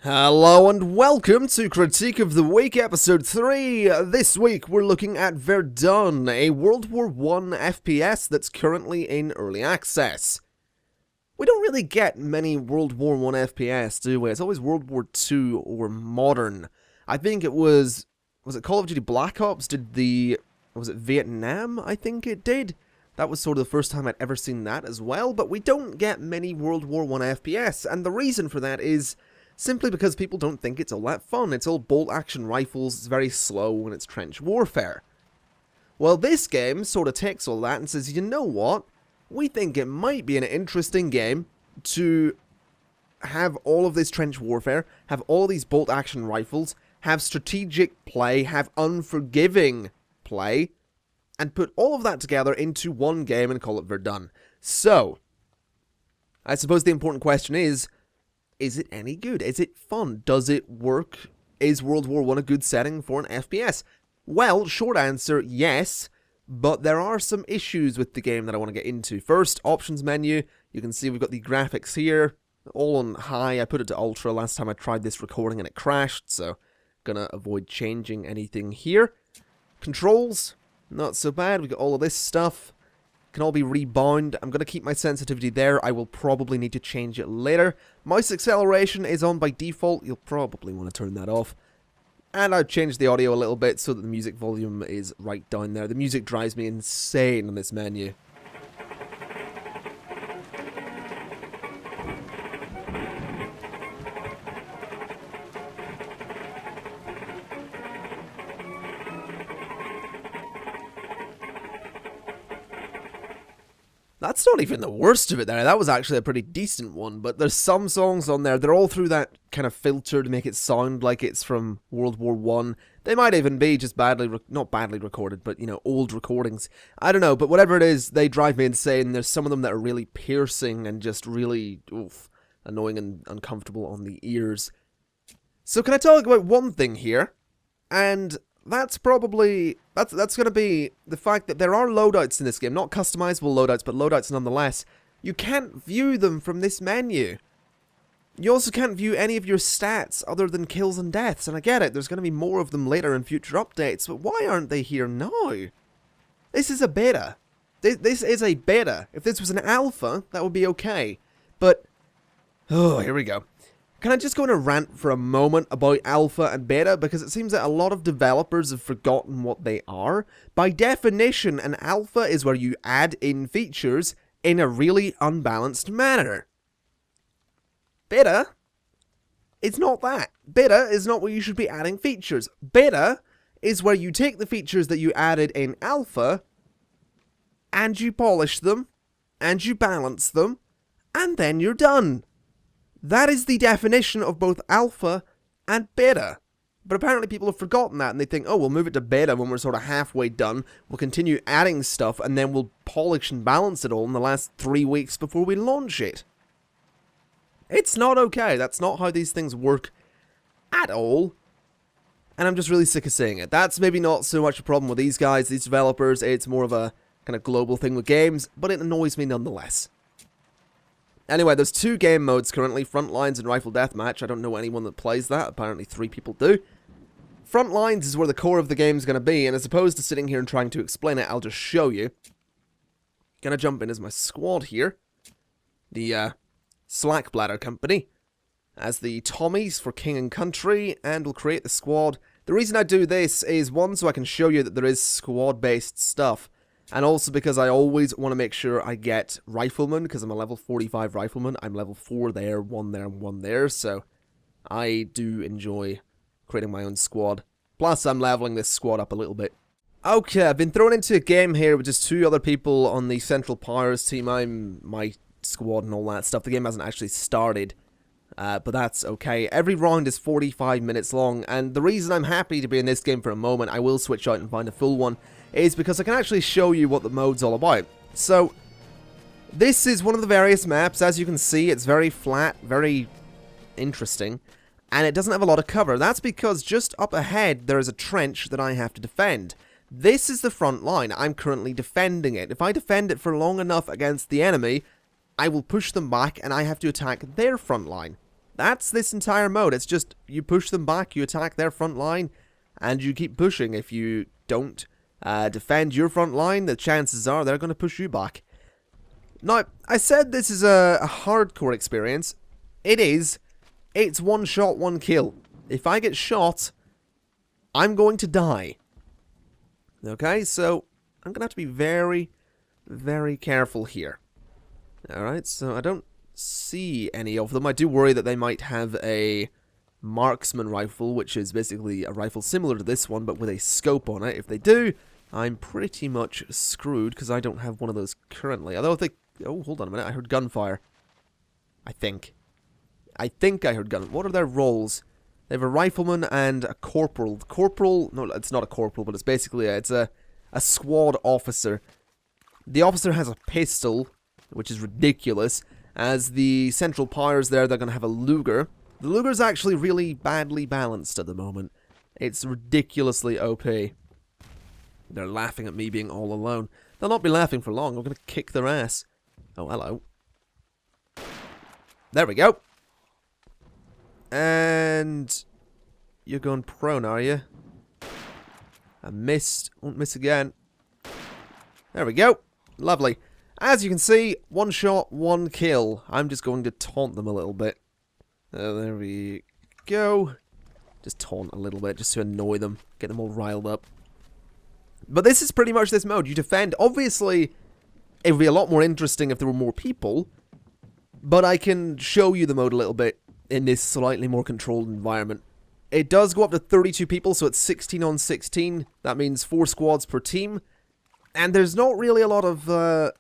Hello and welcome to Critique of the Week episode 3. This week we're looking at Verdun, a World War I FPS that's currently in early access. We don't really get many World War I FPS, do we? It's always World War II or modern. I think it was it Call of Duty Black Ops was it Vietnam? I think it did. That was sort of the first time I'd ever seen that as well, but we don't get many World War I FPS, and the reason for that is simply because people don't think it's all that fun. It's all bolt-action rifles, it's very slow, and it's trench warfare. Well, this game sort of takes all that and says, you know what? We think it might be an interesting game to have all of this trench warfare, have all these bolt-action rifles, have strategic play, have unforgiving play, and put all of that together into one game and call it Verdun. So, I suppose the important question is it any good? Is it fun? Does it work? Is World War I a good setting for an FPS? Well, short answer, yes, but there are some issues with the game that I want to get into. First, options menu. You can see we've got the graphics here, all on high. I put it to ultra last time I tried this recording and it crashed, so gonna avoid changing anything here. Controls, not so bad. We got all of this stuff. Can all be rebound. I'm going to keep my sensitivity there. I will probably need to change it later. Mouse acceleration is on by default. You'll probably want to turn that off. And I've changed the audio a little bit so that the music volume is right down there. The music drives me insane on this menu. That's not even the worst of it there. That was actually a pretty decent one, but there's some songs on there, they're all through that kind of filter to make it sound like it's from World War I. They might even be just not badly recorded, but, you know, old recordings. I don't know, but whatever it is, they drive me insane. There's some of them that are really piercing and just really, annoying and uncomfortable on the ears. So can I talk about one thing here? And that's going to be the fact that there are loadouts in this game. Not customizable loadouts, but loadouts nonetheless. You can't view them from this menu. You also can't view any of your stats other than kills and deaths. And I get it, there's going to be more of them later in future updates, but why aren't they here now? This is a beta. This is a beta. If this was an alpha, that would be okay. But, oh, here we go. Can I just go on a rant for a moment about alpha and beta, because it seems that a lot of developers have forgotten what they are. By definition, an alpha is where you add in features in a really unbalanced manner. Beta? It's not that. Beta is not where you should be adding features. Beta is where you take the features that you added in alpha, and you polish them, and you balance them, and then you're done. That is the definition of both alpha and beta. But apparently people have forgotten that and they think, oh, we'll move it to beta when we're sort of halfway done. We'll continue adding stuff and then we'll polish and balance it all in the last 3 weeks before we launch it. It's not okay. That's not how these things work at all. And I'm just really sick of seeing it. That's maybe not so much a problem with these guys, these developers. It's more of a kind of global thing with games, but it annoys me nonetheless. Anyway, there's 2 game modes currently, Frontlines and Rifle Deathmatch. I don't know anyone that plays that, apparently 3 people do. Frontlines is where the core of the game is going to be, and as opposed to sitting here and trying to explain it, I'll just show you. Gonna jump in as my squad here. The Slack Bladder Company, as the Tommies for King and Country, and we'll create the squad. The reason I do this is, one, so I can show you that there is squad-based stuff. And also because I always want to make sure I get Rifleman, because I'm a level 45 Rifleman. I'm level 4 there, 1 there, and 1 there, so I do enjoy creating my own squad. Plus, I'm leveling this squad up a little bit. Okay, I've been thrown into a game here with just 2 other people on the Central Powers team. I'm my squad and all that stuff. The game hasn't actually started, but that's okay. Every round is 45 minutes long, and the reason I'm happy to be in this game for a moment, I will switch out and find a full one, is because I can actually show you what the mode's all about. So, this is one of the various maps. As you can see, it's very flat, very interesting, and it doesn't have a lot of cover. That's because just up ahead, there is a trench that I have to defend. This is the front line. I'm currently defending it. If I defend it for long enough against the enemy, I will push them back, and I have to attack their front line. That's this entire mode. It's just you push them back, you attack their front line, and you keep pushing. If you don't defend your front line, the chances are they're going to push you back. Now, I said this is a hardcore experience. It is. It's one shot, one kill. If I get shot, I'm going to die. Okay, so I'm going to have to be very, very careful here. Alright, so I don't see any of them. I do worry that they might have a marksman rifle, which is basically a rifle similar to this one, but with a scope on it. If they do, I'm pretty much screwed, because I don't have one of those currently. Although they... Oh, hold on a minute. I heard gunfire. I think I heard gun... What are their roles? They have a rifleman and a corporal. Corporal... No, it's not a corporal, but it's basically... It's a squad officer. The officer has a pistol, which is ridiculous. As the central powers there, they're going to have a Luger. The Luger's actually really badly balanced at the moment. It's ridiculously OP. They're laughing at me being all alone. They'll not be laughing for long. I'm going to kick their ass. Oh, hello. There we go. And... You're going prone, are you? I missed. Won't miss again. There we go. Lovely. As you can see, one shot, one kill. I'm just going to taunt them a little bit. There we go. Just taunt a little bit, just to annoy them. Get them all riled up. But this is pretty much this mode. You defend. Obviously, it would be a lot more interesting if there were more people. But I can show you the mode a little bit in this slightly more controlled environment. It does go up to 32 people, so it's 16 on 16. That means 4 squads per team. And there's not really a lot of...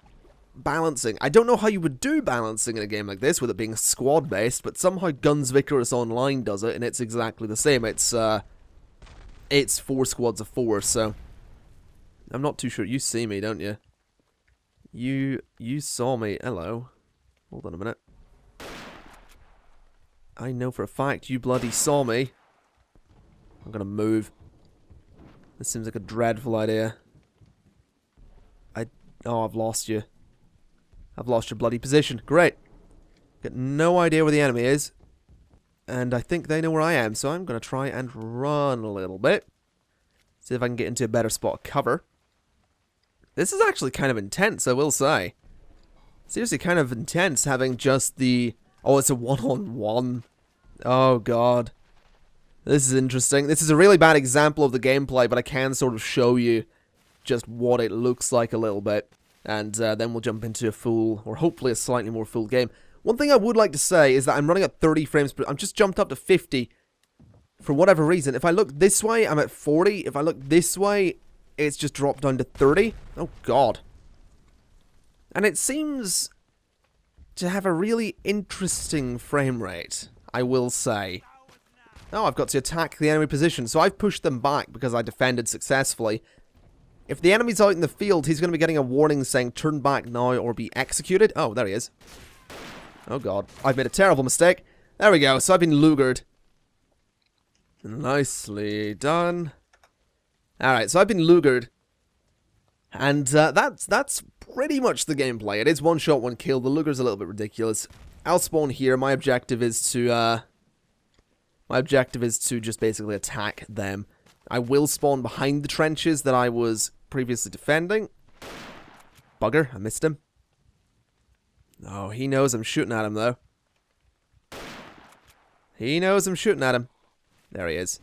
balancing. I don't know how you would do balancing in a game like this with it being squad-based, but somehow Guns Vickers Online does it, and it's exactly the same. It's 4 squads of 4, so... I'm not too sure. You see me, don't you? You saw me. Hello. Hold on a minute. I know for a fact you bloody saw me. I'm gonna move. This seems like a dreadful idea. Oh, I've lost you. I've lost your bloody position. Great. Got no idea where the enemy is. And I think they know where I am, so I'm going to try and run a little bit. See if I can get into a better spot of cover. This is actually kind of intense, I will say. Seriously, kind of intense having just the... Oh, it's a one-on-one. Oh, God. This is interesting. This is a really bad example of the gameplay, but I can sort of show you just what it looks like a little bit. And then we'll jump into a full, or hopefully a slightly more full game. One thing I would like to say is that I'm running at 30 frames per... I'm just jumped up to 50 for whatever reason. If I look this way, I'm at 40. If I look this way, it's just dropped down to 30. Oh, God. And it seems to have a really interesting frame rate, I will say. Oh, I've got to attack the enemy position. So I've pushed them back because I defended successfully. If the enemy's out in the field, he's going to be getting a warning saying, turn back now or be executed. Oh, there he is. Oh, God. I've made a terrible mistake. There we go. So I've been Lugered. Nicely done. Alright, so I've been Lugered. And that's pretty much the gameplay. It is one shot, one kill. The Luger's a little bit ridiculous. I'll spawn here. My objective is to just basically attack them. I will spawn behind the trenches that I was previously defending. Bugger, I missed him. Oh, he knows I'm shooting at him, though. He knows I'm shooting at him. There he is.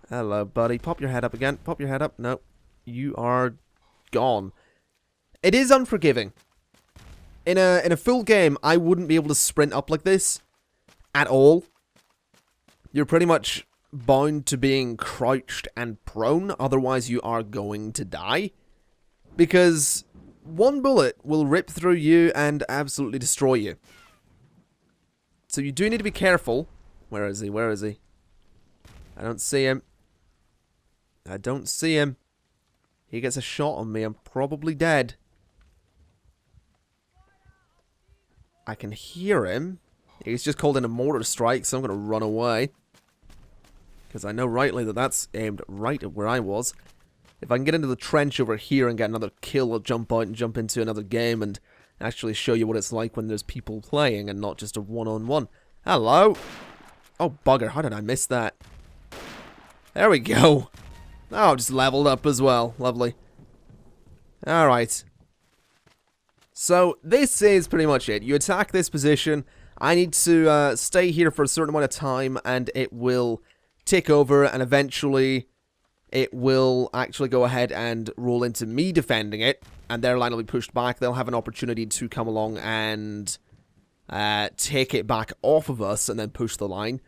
Hello, buddy. Pop your head up again. Pop your head up. No. You are gone. It is unforgiving. In a full game, I wouldn't be able to sprint up like this at all. You're pretty much bound to being crouched and prone, otherwise you are going to die. Because one bullet will rip through you and absolutely destroy you. So you do need to be careful. Where is he? Where is he? I don't see him. I don't see him. He gets a shot on me, I'm probably dead. I can hear him. He's just called in a mortar strike, so I'm going to run away. Because I know rightly that that's aimed right at where I was. If I can get into the trench over here and get another kill, I'll jump out and jump into another game and actually show you what it's like when there's people playing and not just a one-on-one. Hello? Oh, bugger. How did I miss that? There we go. Oh, just leveled up as well. Lovely. Alright. So, this is pretty much it. You attack this position. I need to stay here for a certain amount of time, and it will take over, and eventually it will actually go ahead and roll into me defending it, and their line will be pushed back. They'll have an opportunity to come along and take it back off of us and then push the line.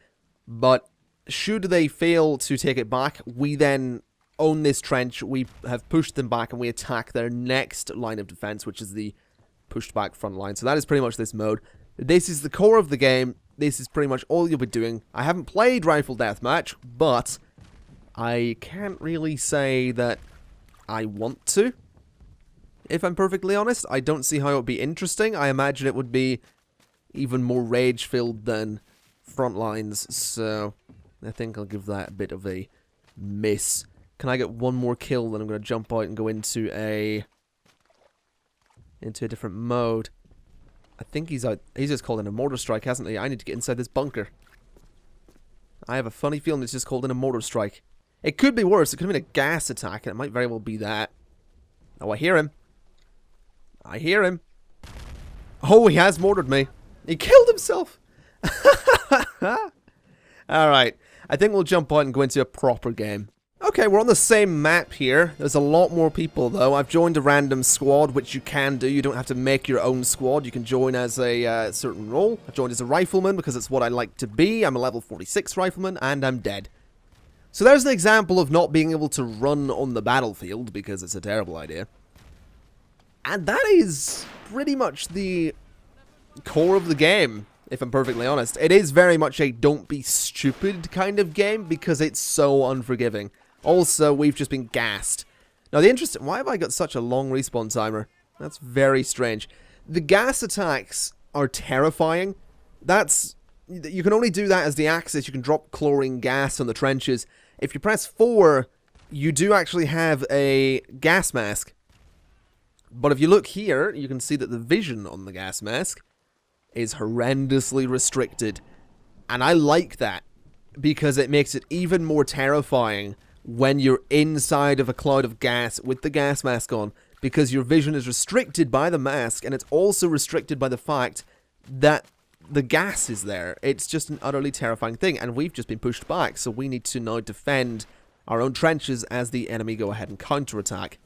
But should they fail to take it back, we then own this trench. We have pushed them back, and we attack their next line of defense, which is the pushed back front line. So that is pretty much this mode. This is the core of the game. This is pretty much all you'll be doing. I haven't played Rifle Deathmatch, but I can't really say that I want to. If I'm perfectly honest, I don't see how it would be interesting. I imagine it would be even more rage-filled than Frontlines, so I think I'll give that a bit of a miss. Can I get one more kill, then I'm going to jump out and go into a different mode. I think he's out. He's just called in a mortar strike, hasn't he? I need to get inside this bunker. I have a funny feeling it's just called in a mortar strike. It could be worse. It could have been a gas attack, and it might very well be that. Oh, I hear him. I hear him. Oh, he has mortared me. He killed himself. Alright. I think we'll jump out and go into a proper game. Okay, we're on the same map here. There's a lot more people, though. I've joined a random squad, which you can do. You don't have to make your own squad. You can join as a certain role. I joined as a rifleman because it's what I like to be. I'm a level 46 rifleman, and I'm dead. So there's an example of not being able to run on the battlefield, because it's a terrible idea. And that is pretty much the core of the game, if I'm perfectly honest. It is very much a don't be stupid kind of game, because it's so unforgiving. Also, we've just been gassed. Now, the interesting... Why have I got such a long respawn timer? That's very strange. The gas attacks are terrifying. That's... You can only do that as the Axis. You can drop chlorine gas on the trenches. If you press 4, you do actually have a gas mask. But if you look here, you can see that the vision on the gas mask is horrendously restricted. And I like that, because it makes it even more terrifying when you're inside of a cloud of gas with the gas mask on, because your vision is restricted by the mask, and it's also restricted by the fact that the gas is there. It's just an utterly terrifying thing, and we've just been pushed back, so we need to now defend our own trenches as the enemy go ahead and counterattack.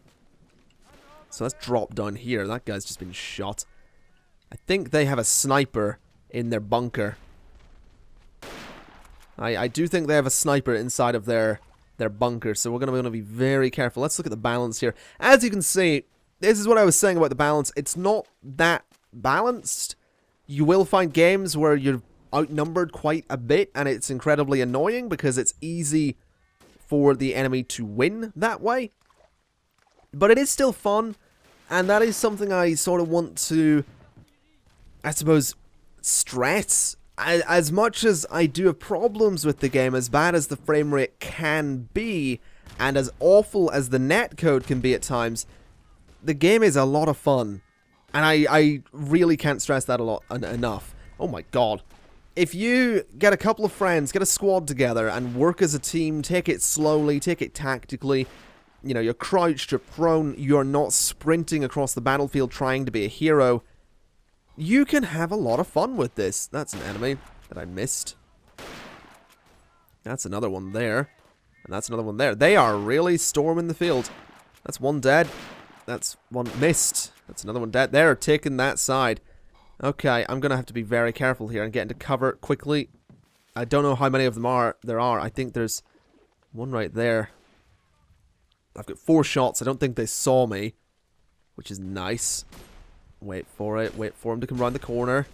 So let's drop down here. That guy's just been shot. I think they have a sniper in their bunker. I do think they have a sniper inside of their bunker, so we're going to be very careful. Let's look at the balance here. As you can see, this is what I was saying about the balance. It's not that balanced. You will find games where you're outnumbered quite a bit, and it's incredibly annoying because it's easy for the enemy to win that way. But it is still fun, and that is something I sort of want to, I suppose, stress. As much as I do have problems with the game, as bad as the frame rate can be, and as awful as the netcode can be at times, the game is a lot of fun. And I really can't stress that a lot enough. Oh my god. If you get a couple of friends, get a squad together, and work as a team, take it slowly, take it tactically, you know, you're crouched, you're prone, you're not sprinting across the battlefield trying to be a hero, you can have a lot of fun with this. That's an enemy that I missed. That's another one there. And that's another one there. They are really storming the field. That's one dead. That's one missed. That's another one dead. They're taking that side. Okay, I'm going to have to be very careful here and get into cover quickly. I don't know how many of them there are. I think there's one right there. I've got 4 shots. I don't think they saw me, which is nice. Wait for it. Wait for him to come around the corner.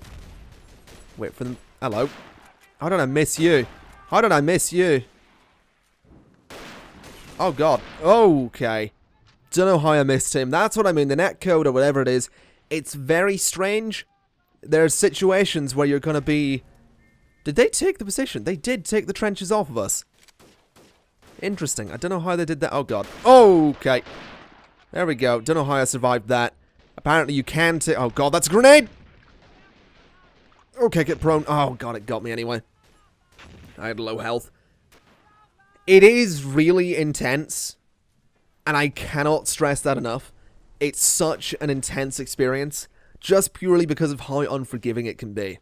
Wait for them. Hello. How did I miss you? How did I miss you? Oh, God. Okay. Don't know how I missed him. That's what I mean. The netcode or whatever it is, it's very strange. There's situations where you're going to be... Did they take the position? They did take the trenches off of us. Interesting. I don't know how they did that. Oh, God. Okay. There we go. Don't know how I survived that. Apparently you can take... Oh god, that's a grenade! Okay, get prone. Oh god, it got me anyway. I had low health. It is really intense. And I cannot stress that enough. It's such an intense experience. Just purely because of how unforgiving it can be.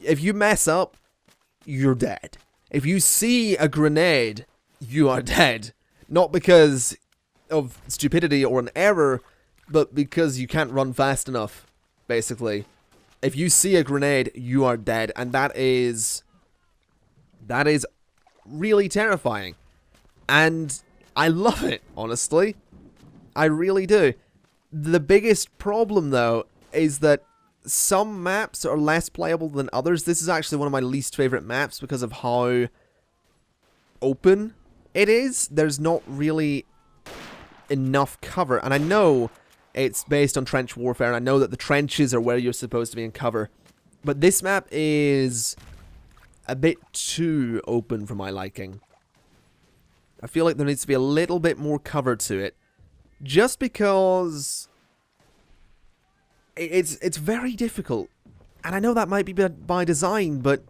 If you mess up, you're dead. If you see a grenade, you are dead. Not because of stupidity or an error, but because you can't run fast enough, basically. If you see a grenade, you are dead, and that is really terrifying. And I love it, honestly. I really do. The biggest problem, though, is that some maps are less playable than others. This is actually one of my least favorite maps because of how open it is. There's not really enough cover, and I know it's based on trench warfare, and I know that the trenches are where you're supposed to be in cover, but this map is a bit too open for my liking. I feel like there needs to be a little bit more cover to it, just because it's very difficult, and I know that might be by design, but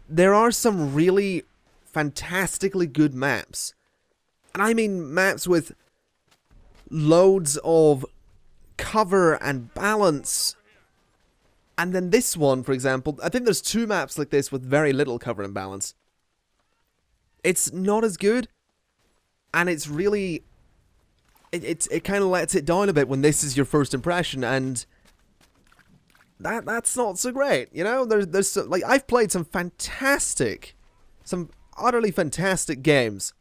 there are some really fantastically good maps, and I mean maps with loads of cover and balance. And then this one, for example, I think there's 2 maps like this with very little cover and balance. It's not as good, and it's really... It kind of lets it down a bit when this is your first impression, and that's not so great, you know? There's so, like, I've played some utterly fantastic games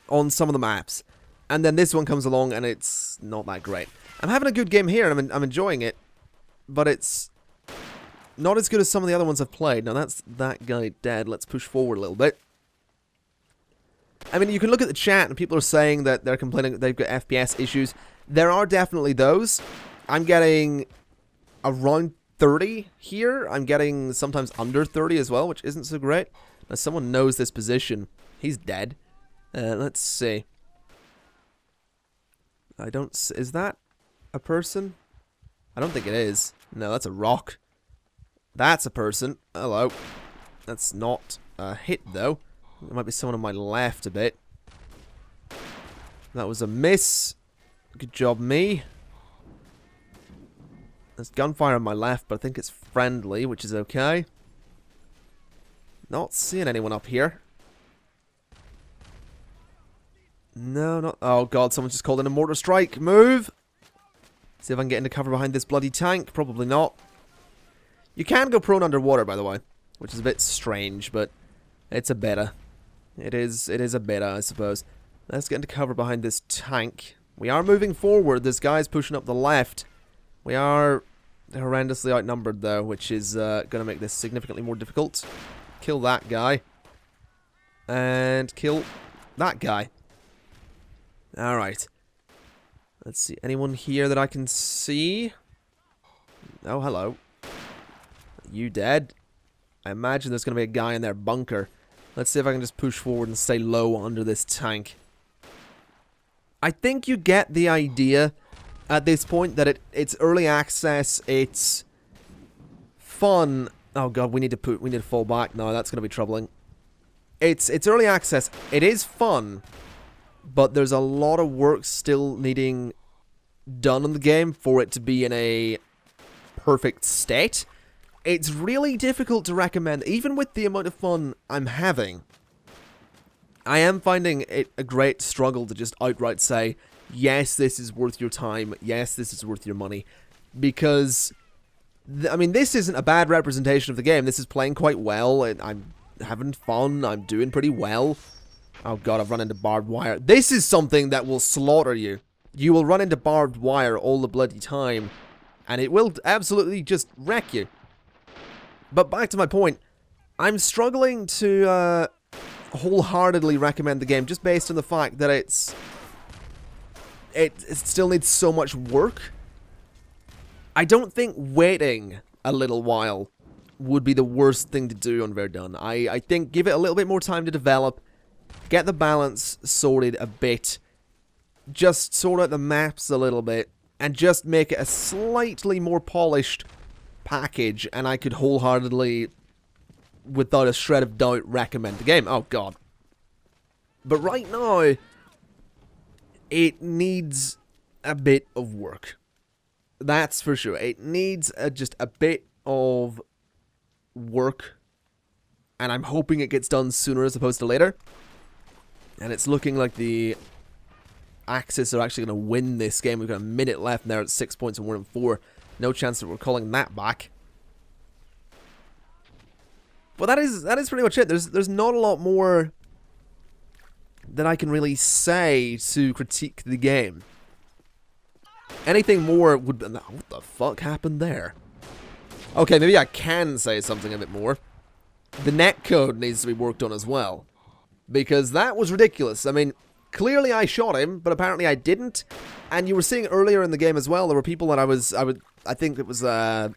on some of the maps, and then this one comes along and it's not that great. I'm having a good game here, and I'm enjoying it, but it's not as good as some of the other ones I've played. Now that's that guy dead. Let's push forward a little bit. I mean, you can look at the chat and people are saying that they're complaining that they've got FPS issues. There are definitely those. I'm getting around 30 here. I'm getting sometimes under 30 as well, which isn't so great. Now, someone knows this position. He's dead. Let's see. Is that a person? I don't think it is. No, that's a rock. That's a person. Hello. That's not a hit, though. There might be someone on my left a bit. That was a miss. Good job, me. There's gunfire on my left, but I think it's friendly, which is okay. Not seeing anyone up here. No, not... Oh, God, someone just called in a mortar strike. Move! See if I can get into cover behind this bloody tank. Probably not. You can go prone underwater, by the way, which is a bit strange, but it's a beta. It is a beta, I suppose. Let's get into cover behind this tank. We are moving forward. This guy's pushing up the left. We are horrendously outnumbered, though, which is going to make this significantly more difficult. Kill that guy. And kill that guy. Alright. Let's see. Anyone here that I can see? Oh, hello. You dead? I imagine there's going to be a guy in their bunker. Let's see if I can just push forward and stay low under this tank. I think you get the idea at this point that it's early access, it's fun. Oh god, we need to fall back. No, that's going to be troubling. It's early access. It is fun, but there's a lot of work still needing done on the game for it to be in a perfect state. It's really difficult to recommend, even with the amount of fun I'm having. I am finding it a great struggle to just outright say, yes, this is worth your time, yes, this is worth your money. Because, I mean, this isn't a bad representation of the game. This is playing quite well, and I'm having fun, I'm doing pretty well. Oh god, I've run into barbed wire. This is something that will slaughter you. You will run into barbed wire all the bloody time, and it will absolutely just wreck you. But back to my point, I'm struggling to wholeheartedly recommend the game just based on the fact that it still needs so much work. I don't think waiting a little while would be the worst thing to do on Verdun. I think give it a little bit more time to develop, get the balance sorted a bit, just sort out the maps a little bit, and just make it a slightly more polished package, and I could wholeheartedly, without a shred of doubt, recommend the game. Oh god. But right now, it needs a bit of work. That's for sure. It needs just a bit of work, and I'm hoping it gets done sooner as opposed to later. And it's looking like the Axis are actually going to win this game. We've got a minute left, and they're at 6 points and 1-4. No chance that we're calling that back. But that is pretty much it. There's not a lot more that I can really say to critique the game. Anything more would... What the fuck happened there? Okay, maybe I can say something a bit more. The netcode needs to be worked on as well. Because that was ridiculous. I mean, clearly I shot him, but apparently I didn't. And you were seeing earlier in the game as well, there were people that I think it was a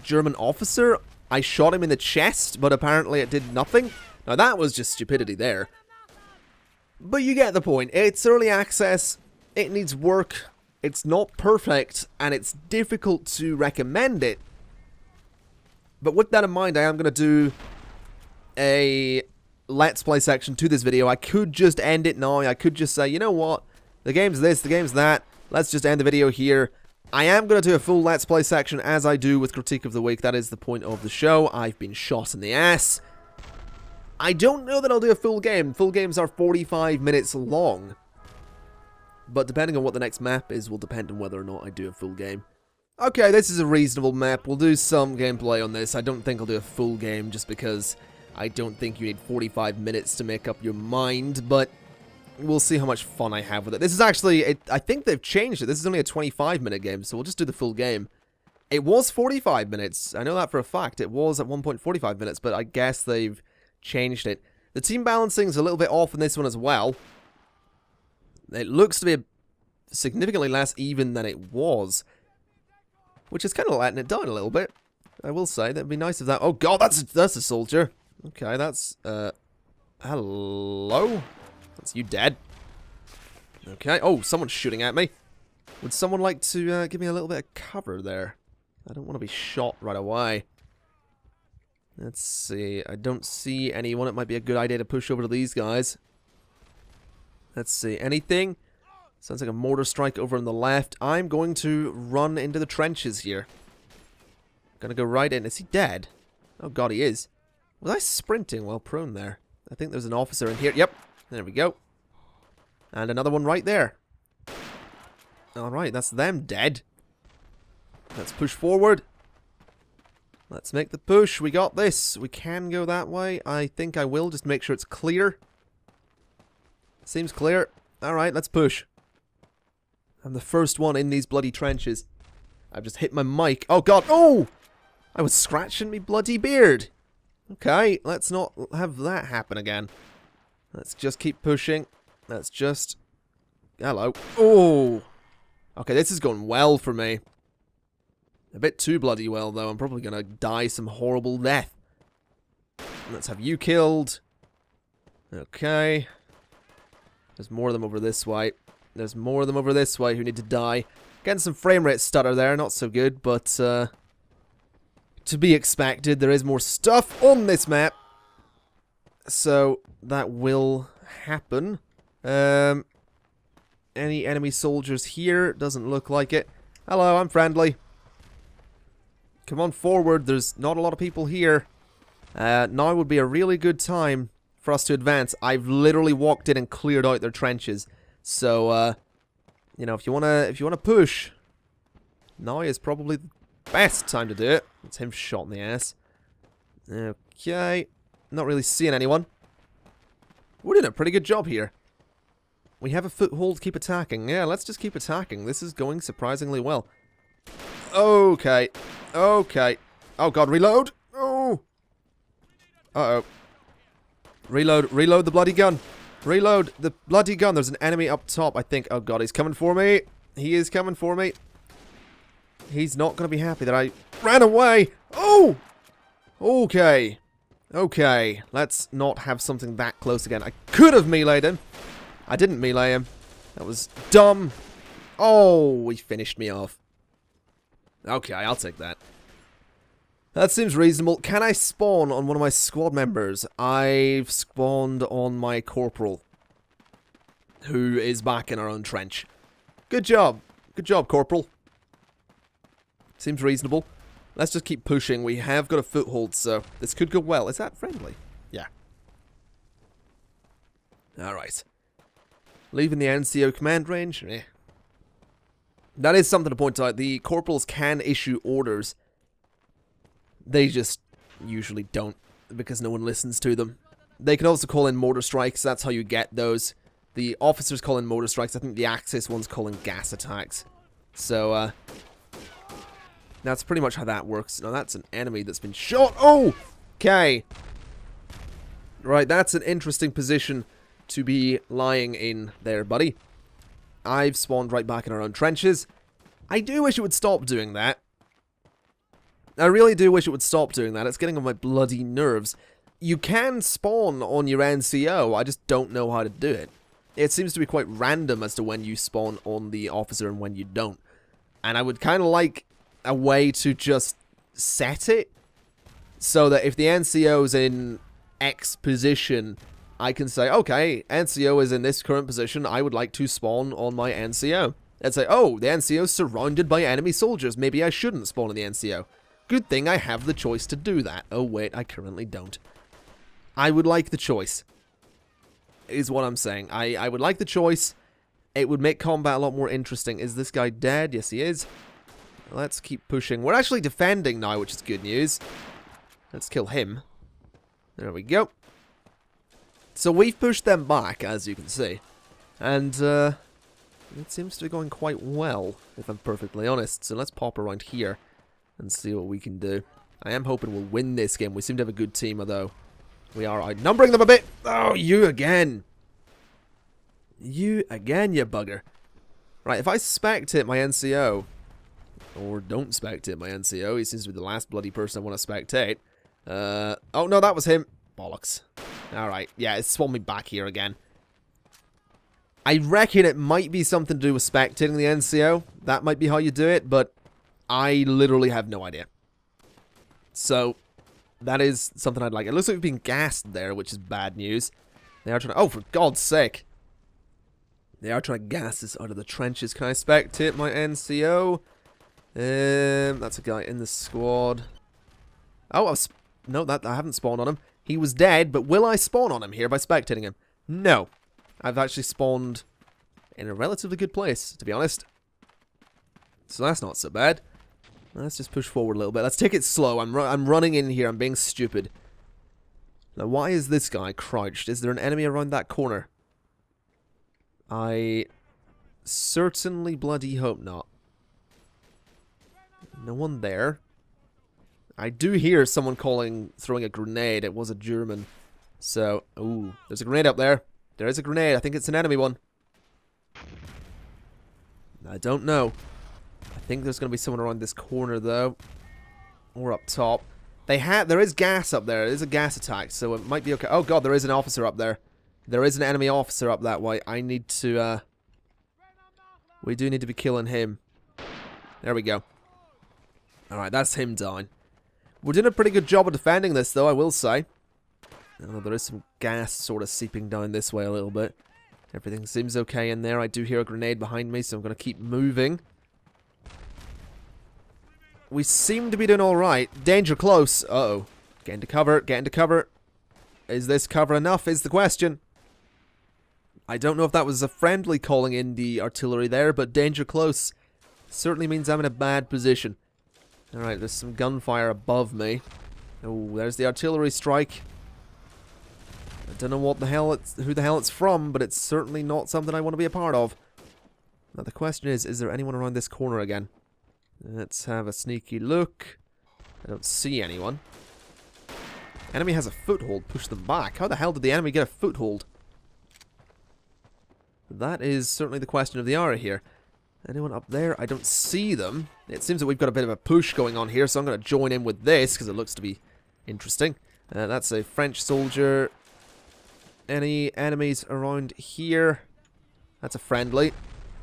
German officer. I shot him in the chest, but apparently it did nothing. Now that was just stupidity there. But you get the point. It's early access. It needs work. It's not perfect, and it's difficult to recommend it. But with that in mind, I am going to do a Let's Play section to this video. I could just end it now. I could just say, you know what? The game's this, the game's that. Let's just end the video here. I am going to do a full Let's Play section, as I do with Critique of the Week. That is the point of the show. I've been shot in the ass. I don't know that I'll do a full game. Full games are 45 minutes long. But depending on what the next map is, will depend on whether or not I do a full game. Okay, this is a reasonable map. We'll do some gameplay on this. I don't think I'll do a full game just because I don't think you need 45 minutes to make up your mind, but we'll see how much fun I have with it. This is actually, I think they've changed it. This is only a 25-minute game, so we'll just do the full game. It was 45 minutes. I know that for a fact. It was at 1.45 minutes, but I guess they've changed it. The team balancing is a little bit off in this one as well. It looks to be significantly less even than it was, which is kind of letting it down a little bit. I will say that'd be nice if that. Oh god, that's a soldier. Okay, that's hello. That's you dead. Okay. Oh, someone's shooting at me. Would someone like to give me a little bit of cover there? I don't want to be shot right away. Let's see. I don't see anyone. It might be a good idea to push over to these guys. Let's see. Anything? Sounds like a mortar strike over on the left. I'm going to run into the trenches here. Gonna go right in. Is he dead? Oh god, he is. Was I sprinting while prone there? I think there's an officer in here. Yep. There we go. And another one right there. Alright, that's them dead. Let's push forward. Let's make the push. We got this. We can go that way. I think I will. Just make sure it's clear. Seems clear. Alright, let's push. I'm the first one in these bloody trenches. I've just hit my mic. Oh god. Oh! I was scratching me bloody beard. Okay, let's not have that happen again. Let's just keep pushing. Let's just... Hello. Oh! Okay, this is going well for me. A bit too bloody well, though. I'm probably going to die some horrible death. Let's have you killed. Okay. There's more of them over this way. There's more of them over this way who need to die. Getting some frame rate stutter there. Not so good, but to be expected. There is more stuff on this map. So that will happen. Any enemy soldiers here? Doesn't look like it. Hello, I'm friendly. Come on forward. There's not a lot of people here. Now would be a really good time for us to advance. I've literally walked in and cleared out their trenches. So, you know, if you wanna push, now is probably the best time to do it. It's him shot in the ass. Okay, not really seeing anyone. We're doing a pretty good job here. We have a foothold. Keep attacking. Yeah, let's just keep attacking. This is going surprisingly well. Okay, okay. Oh god, reload. Oh. Uh-oh. Reload the bloody gun. Reload the bloody gun. There's an enemy up top, I think. Oh god, he's coming for me. He is coming for me. He's not going to be happy that I ran away. Oh! Okay. Okay. Let's not have something that close again. I could have meleeed him. I didn't melee him. That was dumb. Oh, he finished me off. Okay, I'll take that. That seems reasonable. Can I spawn on one of my squad members? I've spawned on my corporal, who is back in our own trench. Good job. Good job, corporal. Seems reasonable. Let's just keep pushing. We have got a foothold, so this could go well. Is that friendly? Yeah. Alright. Leaving the NCO command range? Eh. That is something to point out. The corporals can issue orders. They just usually don't, because no one listens to them. They can also call in mortar strikes. That's how you get those. The officers call in mortar strikes. I think the Axis ones call in gas attacks. So, that's pretty much how that works. Now, that's an enemy that's been shot. Oh! Okay. Right, that's an interesting position to be lying in there, buddy. I've spawned right back in our own trenches. I do wish it would stop doing that. I really do wish it would stop doing that. It's getting on my bloody nerves. You can spawn on your NCO, I just don't know how to do it. It seems to be quite random as to when you spawn on the officer and when you don't. And I would kind of like a way to just set it so that if the NCO's in X position, I can say, okay, NCO is in this current position, I would like to spawn on my NCO. And say, oh, the NCO's surrounded by enemy soldiers, maybe I shouldn't spawn on the NCO. Good thing I have the choice to do that. Oh wait, I currently don't. I would like the choice, is what I'm saying. I would like the choice. It would make combat a lot more interesting. Is this guy dead? Yes, he is. Let's keep pushing. We're actually defending now, which is good news. Let's kill him. There we go. So we've pushed them back, as you can see. And, it seems to be going quite well, if I'm perfectly honest. So let's pop around here and see what we can do. I am hoping we'll win this game. We seem to have a good team, although we are outnumbering them a bit. Oh, you again. You again, you bugger. Right, if I spectate my NCO, or don't spectate my NCO, he seems to be the last bloody person I want to spectate. Oh, no, that was him. Bollocks. Alright, yeah, it's spawned me back here again. I reckon it might be something to do with spectating the NCO. That might be how you do it, but I literally have no idea. So, that is something I'd like. It looks like we've been gassed there, which is bad news. They are trying to... Oh, for God's sake. They are trying to gas us out of the trenches. Can I spectate my NCO? That's a guy in the squad. Oh, no, I haven't spawned on him. He was dead, but will I spawn on him here by spectating him? No. I've actually spawned in a relatively good place, to be honest. So that's not so bad. Let's just push forward a little bit. Let's take it slow. I'm running in here. I'm being stupid. Now, why is this guy crouched? Is there an enemy around that corner? I certainly bloody hope not. No one there. I do hear someone throwing a grenade. It was a German. So, ooh, there's a grenade up there. There is a grenade. I think it's an enemy one. I don't know. I think there's going to be someone around this corner, though. Or up top. There is gas up there. It is a gas attack, so it might be okay. Oh, God, there is an officer up there. There is an enemy officer up that way. I need to, we do need to be killing him. There we go. Alright, that's him down. We're doing a pretty good job of defending this, though, I will say. Oh, there is some gas sort of seeping down this way a little bit. Everything seems okay in there. I do hear a grenade behind me, so I'm going to keep moving. We seem to be doing alright. Danger close. Uh-oh. Get into cover, get into cover. Is this cover enough, is the question. I don't know if that was a friendly calling in the artillery there, but danger close certainly means I'm in a bad position. Alright, there's some gunfire above me. Oh, there's the artillery strike. I don't know who the hell it's from, but it's certainly not something I want to be a part of. Now the question is there anyone around this corner again? Let's have a sneaky look. I don't see anyone. Enemy has a foothold. Push them back. How the hell did the enemy get a foothold? That is certainly the question of the hour here. Anyone up there? I don't see them. It seems that we've got a bit of a push going on here, so I'm going to join in with this, because it looks to be interesting. That's a French soldier. Any enemies around here? That's a friendly.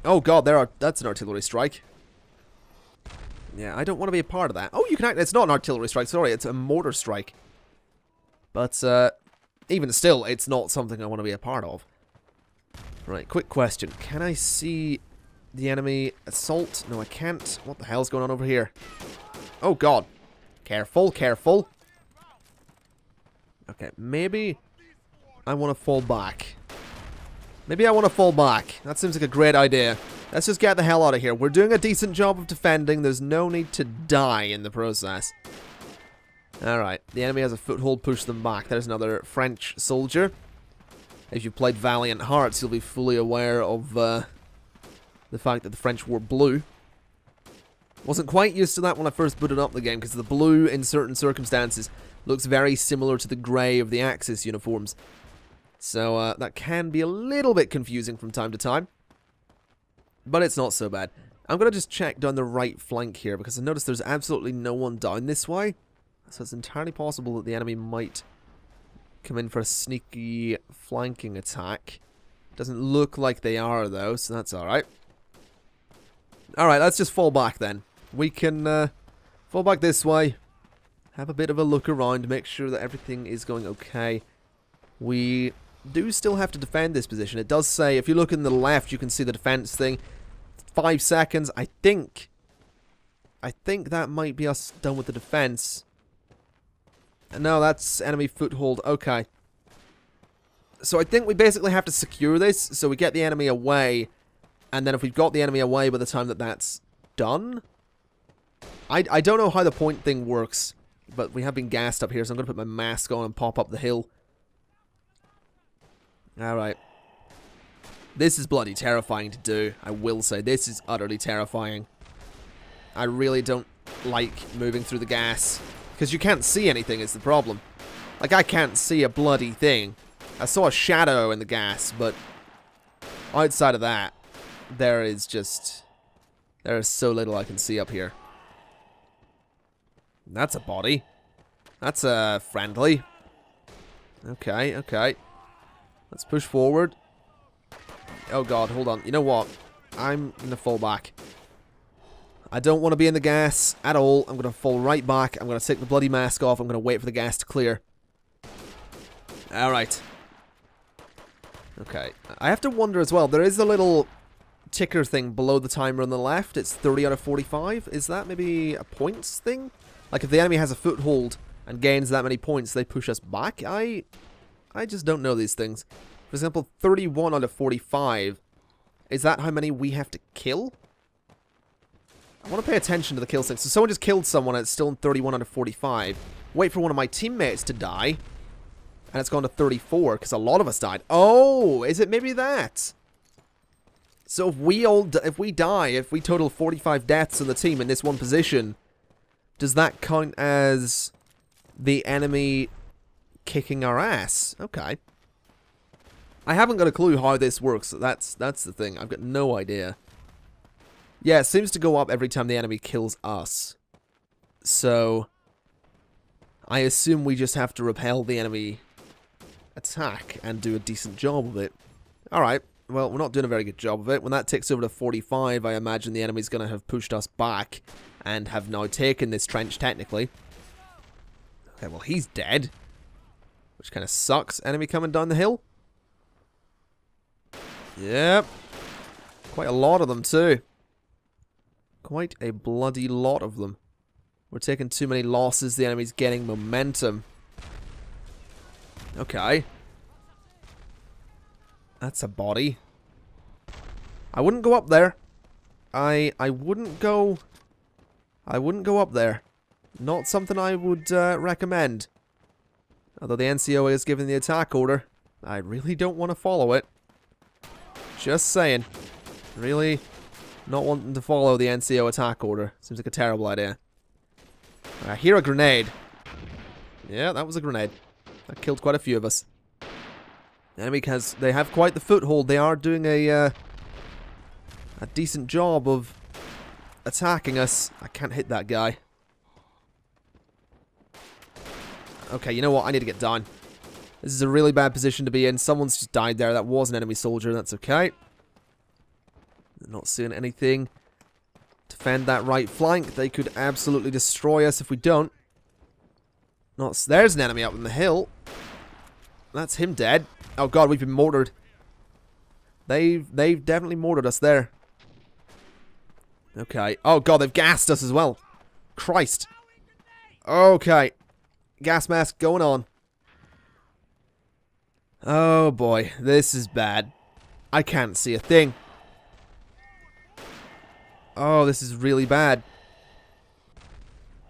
Oh god, that's an artillery strike. Yeah, I don't want to be a part of that. Oh, you can it's not an artillery strike, sorry, it's a mortar strike. But, even still, it's not something I want to be a part of. Right, quick question. Can I see the enemy assault? No, I can't. What the hell's going on over here? Oh god. Careful, careful. Okay, maybe I want to fall back. Maybe I want to fall back. That seems like a great idea. Let's just get the hell out of here. We're doing a decent job of defending. There's no need to die in the process. Alright, the enemy has a foothold. Push them back. There's another French soldier. If you've played Valiant Hearts, you'll be fully aware of the fact that the French wore blue. Wasn't quite used to that when I first booted up the game, because the blue, in certain circumstances, looks very similar to the grey of the Axis uniforms. So, that can be a little bit confusing from time to time. But it's not so bad. I'm going to just check down the right flank here, because I noticed there's absolutely no one down this way. So it's entirely possible that the enemy might come in for a sneaky flanking attack. Doesn't look like they are, though, so that's alright. Alright, let's just fall back then. We can fall back this way. Have a bit of a look around, make sure that everything is going okay. We do still have to defend this position. It does say, if you look in the left, you can see the defense thing. 5 seconds. I think that might be us done with the defense. No, that's enemy foothold. Okay. So I think we basically have to secure this, so we get the enemy away, and then if we've got the enemy away by the time that that's done... I don't know how the point thing works, but we have been gassed up here, so I'm going to put my mask on and pop up the hill. Alright. This is bloody terrifying to do, I will say. This is utterly terrifying. I really don't like moving through the gas, because you can't see anything is the problem. Like, I can't see a bloody thing. I saw a shadow in the gas, but outside of that, there is so little I can see up here. That's a body. That's a friendly. Okay, okay. Let's push forward. Oh god, hold on. You know what? I'm gonna fall back. I don't want to be in the gas at all. I'm gonna fall right back. I'm gonna take the bloody mask off. I'm gonna wait for the gas to clear. Alright. Okay. I have to wonder as well. There is a little ticker thing below the timer on the left. It's 30 out of 45. Is that maybe a points thing? Like if the enemy has a foothold and gains that many points, they push us back? I just don't know these things. For example, 31 out of 45. Is that how many we have to kill? I want to pay attention to the kill thing. So someone just killed someone and it's still in 31 out of 45. Wait for one of my teammates to die. And it's gone to 34 because a lot of us died. Oh, is it maybe that? So if we die, if we total 45 deaths in the team in this one position, does that count as the enemy kicking our ass? Okay. I haven't got a clue how this works. That's the thing. I've got no idea. Yeah, it seems to go up every time the enemy kills us. So I assume we just have to repel the enemy attack and do a decent job of it. Alright, well, we're not doing a very good job of it. When that ticks over to 45, I imagine the enemy's going to have pushed us back and have now taken this trench, technically. Okay, well, he's dead. Which kind of sucks. Enemy coming down the hill. Yep. Quite a lot of them, too. Quite a bloody lot of them. We're taking too many losses. The enemy's getting momentum. Okay. That's a body. I wouldn't go up there. I wouldn't go up there. Not something I would recommend. Although the NCO is giving the attack order. I really don't want to follow it. Just saying. Really not wanting to follow the NCO attack order. Seems like a terrible idea. I hear a grenade. Yeah, that was a grenade. That killed quite a few of us. The enemy they have quite the foothold. They are doing a decent job of attacking us. I can't hit that guy. Okay, you know what? I need to get down. This is a really bad position to be in. Someone's just died there. That was an enemy soldier. That's okay. Not seeing anything. Defend that right flank. They could absolutely destroy us if we don't. There's an enemy up on the hill. That's him dead. Oh god, we've been mortared. They've definitely mortared us there. Okay. Oh god, they've gassed us as well. Christ. Okay. Gas mask going on. Oh boy, this is bad. I can't see a thing. Oh, this is really bad.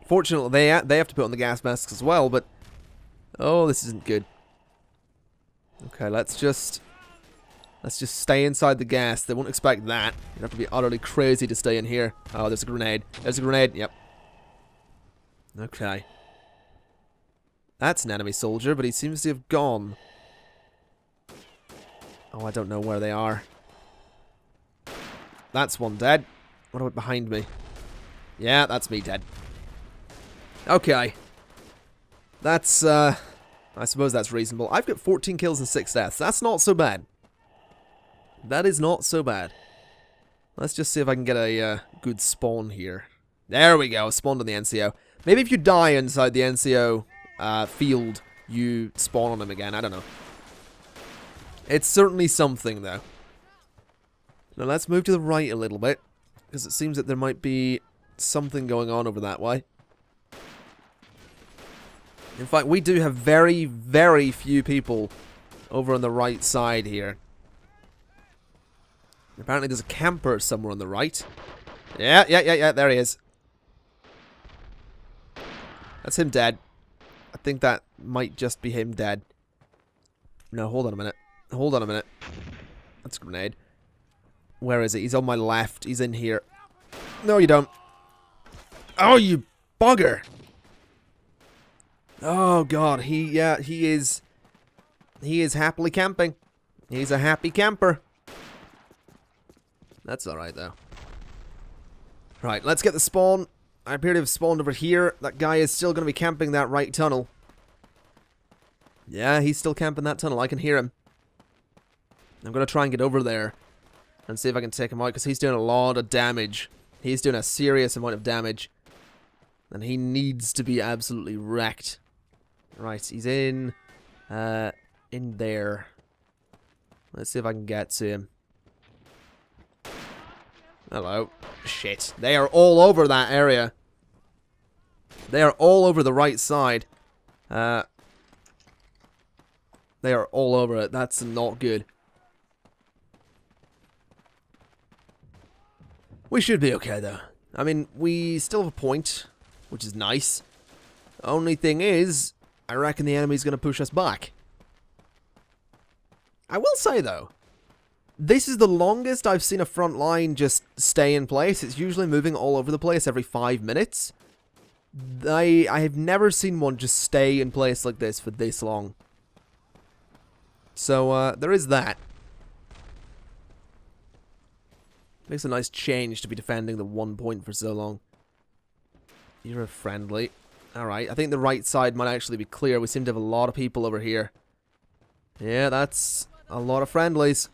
Fortunately, they have to put on the gas masks as well, but... Oh, this isn't good. Okay, let's just stay inside the gas. They won't expect that. You'd have to be utterly crazy to stay in here. Oh, there's a grenade. There's a grenade. Yep. Okay. That's an enemy soldier, but he seems to have gone. Oh, I don't know where they are. That's one dead. What about behind me? Yeah, that's me dead. Okay. That's, I suppose that's reasonable. I've got 14 kills and 6 deaths. That's not so bad. That is not so bad. Let's just see if I can get a good spawn here. There we go. Spawned on the NCO. Maybe if you die inside the NCO field, you spawn on him again. I don't know. It's certainly something, though. Now let's move to the right a little bit, because it seems that there might be something going on over that way. In fact, we do have very, very few people over on the right side here. Apparently there's a camper somewhere on the right. Yeah, there he is. That's him dead. I think that might just be him dead. No, hold on a minute. Hold on a minute. That's a grenade. Where is he? He's on my left. He's in here. No, you don't. Oh, you bugger. Oh, God. He is happily camping. He's a happy camper. That's alright, though. Right, let's get the spawn. I appear to have spawned over here. That guy is still going to be camping that right tunnel. Yeah, he's still camping that tunnel. I can hear him. I'm going to try and get over there and see if I can take him out, because he's doing a lot of damage. He's doing a serious amount of damage. And he needs to be absolutely wrecked. Right, he's in there. Let's see if I can get to him. Hello. Shit. They are all over that area. They are all over the right side. They are all over it. That's not good. We should be okay, though. I mean, we still have a point, which is nice. Only thing is, I reckon the enemy's going to push us back. I will say, though, this is the longest I've seen a front line just stay in place. It's usually moving all over the place every 5 minutes. I have never seen one just stay in place like this for this long. So, there is that. Makes a nice change to be defending the 1 point for so long. You're a friendly. Alright, I think the right side might actually be clear. We seem to have a lot of people over here. Yeah, that's a lot of friendlies.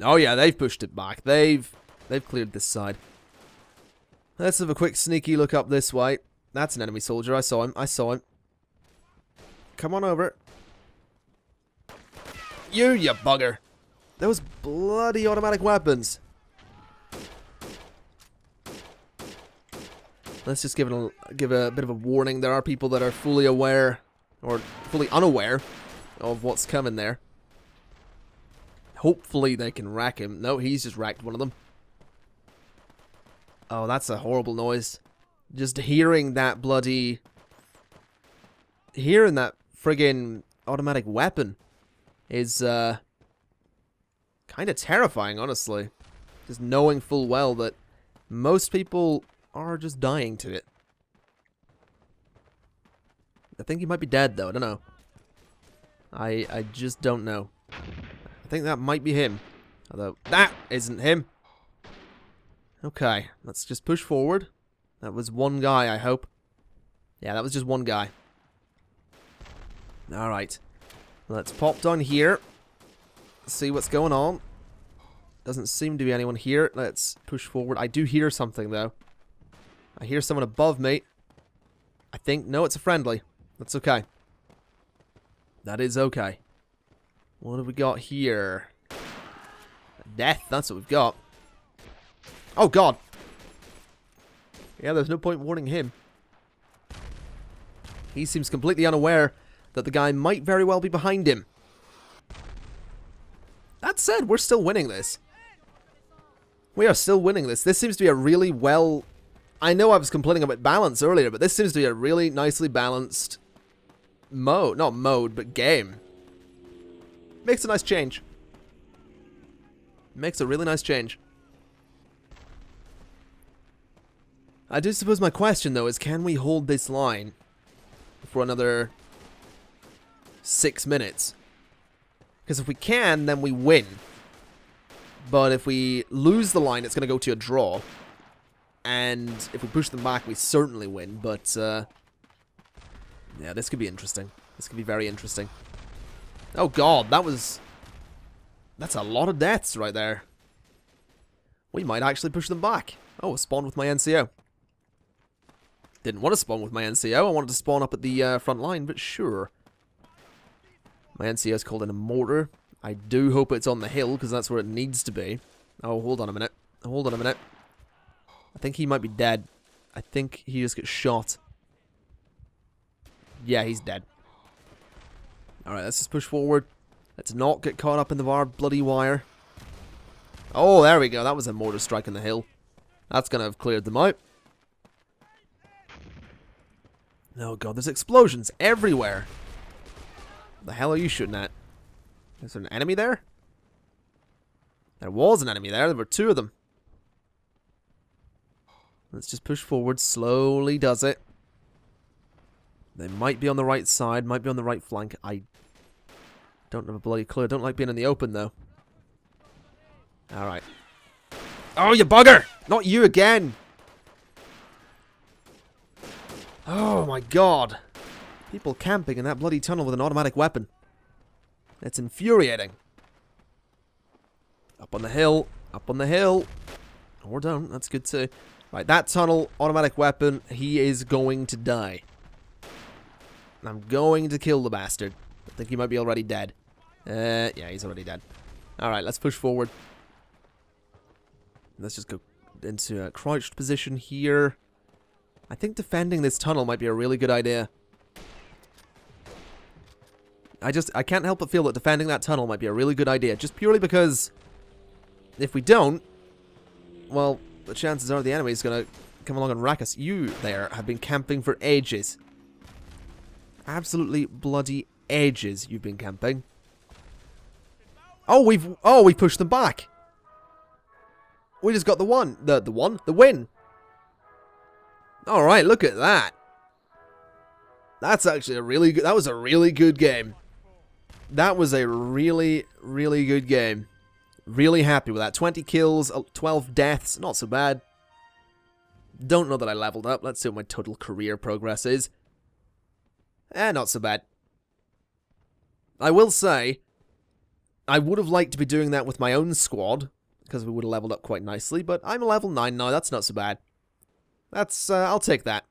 Oh yeah, they've pushed it back. They've cleared this side. Let's have a quick sneaky look up this way. That's an enemy soldier. I saw him. I saw him. Come on over. You bugger. Those bloody automatic weapons. Let's just give a bit of a warning. There are people that are fully aware, or fully unaware, of what's coming there. Hopefully they can rack him. No, he's just racked one of them. Oh, that's a horrible noise. Just hearing that bloody... Hearing that friggin' automatic weapon is, kind of terrifying, honestly. Just knowing full well that most people are just dying to it. I think he might be dead, though. I don't know. I just don't know. I think that might be him. Although, that isn't him. Okay, let's just push forward. That was one guy, I hope. Yeah, that was just one guy. Alright. Let's pop down here. See what's going on. Doesn't seem to be anyone here. Let's push forward. I do hear something, though. I hear someone above me. I think... No, it's a friendly. That's okay. That is okay. What have we got here? Death, that's what we've got. Oh, God. Yeah, there's no point warning him. He seems completely unaware that the guy might very well be behind him. That said, we're still winning this. We are still winning this. This seems to be a really well... I know I was complaining about balance earlier, but this seems to be a really nicely balanced mode. Not mode, but game. Makes a nice change. Makes a really nice change. I do suppose my question, though, is can we hold this line for another 6 minutes? Because if we can, then we win. But if we lose the line, it's going to go to a draw. And if we push them back, we certainly win. But, yeah, this could be interesting. This could be very interesting. Oh, God, that was... That's a lot of deaths right there. We might actually push them back. Oh, spawn with my NCO. Didn't want to spawn with my NCO. I wanted to spawn up at the front line, but sure. My NCO is called in a mortar. I do hope it's on the hill, because that's where it needs to be. Oh, hold on a minute. Hold on a minute. I think he might be dead. I think he just got shot. Yeah, he's dead. Alright, let's just push forward. Let's not get caught up in the barbed bloody wire. Oh, there we go. That was a mortar strike on the hill. That's going to have cleared them out. Oh, God, there's explosions everywhere. What the hell are you shooting at? Is there an enemy there? There was an enemy there. There were two of them. Let's just push forward. Slowly does it. They might be on the right side. Might be on the right flank. I don't have a bloody clue. I don't like being in the open, though. Alright. Oh, you bugger! Not you again! Oh, my God. People camping in that bloody tunnel with an automatic weapon. It's infuriating. Up on the hill. Up on the hill. Or down. That's good too. Right, that tunnel, automatic weapon. He is going to die. I'm going to kill the bastard. I think he might be already dead. Yeah, he's already dead. Alright, let's push forward. Let's just go into a crouched position here. I think defending this tunnel might be a really good idea. I can't help but feel that defending that tunnel might be a really good idea. Just purely because if we don't, well, the chances are the enemy is going to come along and rack us. You there have been camping for ages. Absolutely bloody ages you've been camping. Oh, we pushed them back. We just got the win. All right, look at that. That's actually a really good, that was a really good game. That was a really, really good game. Really happy with that. 20 kills, 12 deaths, not so bad. Don't know that I leveled up. Let's see what my total career progress is. Not so bad. I will say, I would have liked to be doing that with my own squad, because we would have leveled up quite nicely, but I'm a level 9 now, that's not so bad. That's, I'll take that.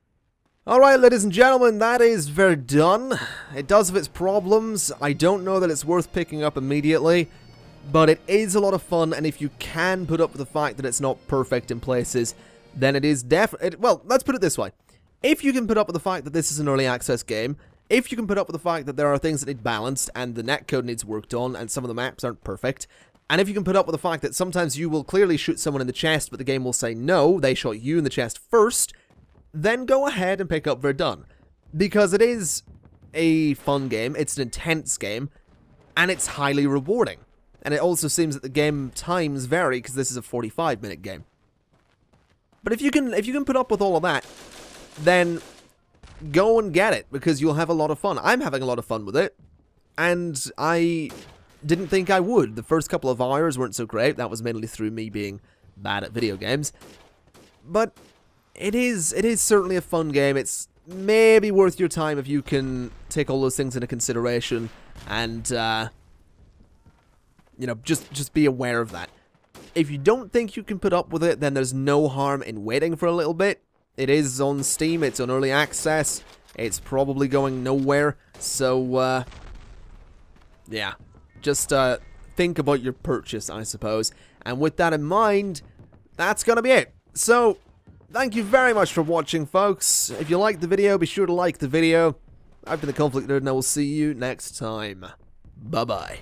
Alright, ladies and gentlemen, that is Verdun. It does have its problems. I don't know that it's worth picking up immediately, but it is a lot of fun, and if you can put up with the fact that it's not perfect in places, then it is definitely... Well, let's put it this way. If you can put up with the fact that this is an early access game, if you can put up with the fact that there are things that need balanced, and the netcode needs worked on, and some of the maps aren't perfect, and if you can put up with the fact that sometimes you will clearly shoot someone in the chest, but the game will say, no, they shot you in the chest first, then go ahead and pick up Verdun. Because it is a fun game, it's an intense game, and it's highly rewarding. And it also seems that the game times vary, because this is a 45-minute game. But if you can put up with all of that, then go and get it, because you'll have a lot of fun. I'm having a lot of fun with it, and I didn't think I would. The first couple of hours weren't so great. That was mainly through me being bad at video games. But it is certainly a fun game. It's maybe worth your time if you can take all those things into consideration and, you know, just be aware of that. If you don't think you can put up with it, then there's no harm in waiting for a little bit. It is on Steam, it's on early access, it's probably going nowhere, so, yeah. Just, think about your purchase, I suppose. And with that in mind, that's gonna be it. So, thank you very much for watching, folks. If you liked the video, be sure to like the video. I've been the ConflictNerd, and I will see you next time. Bye-bye.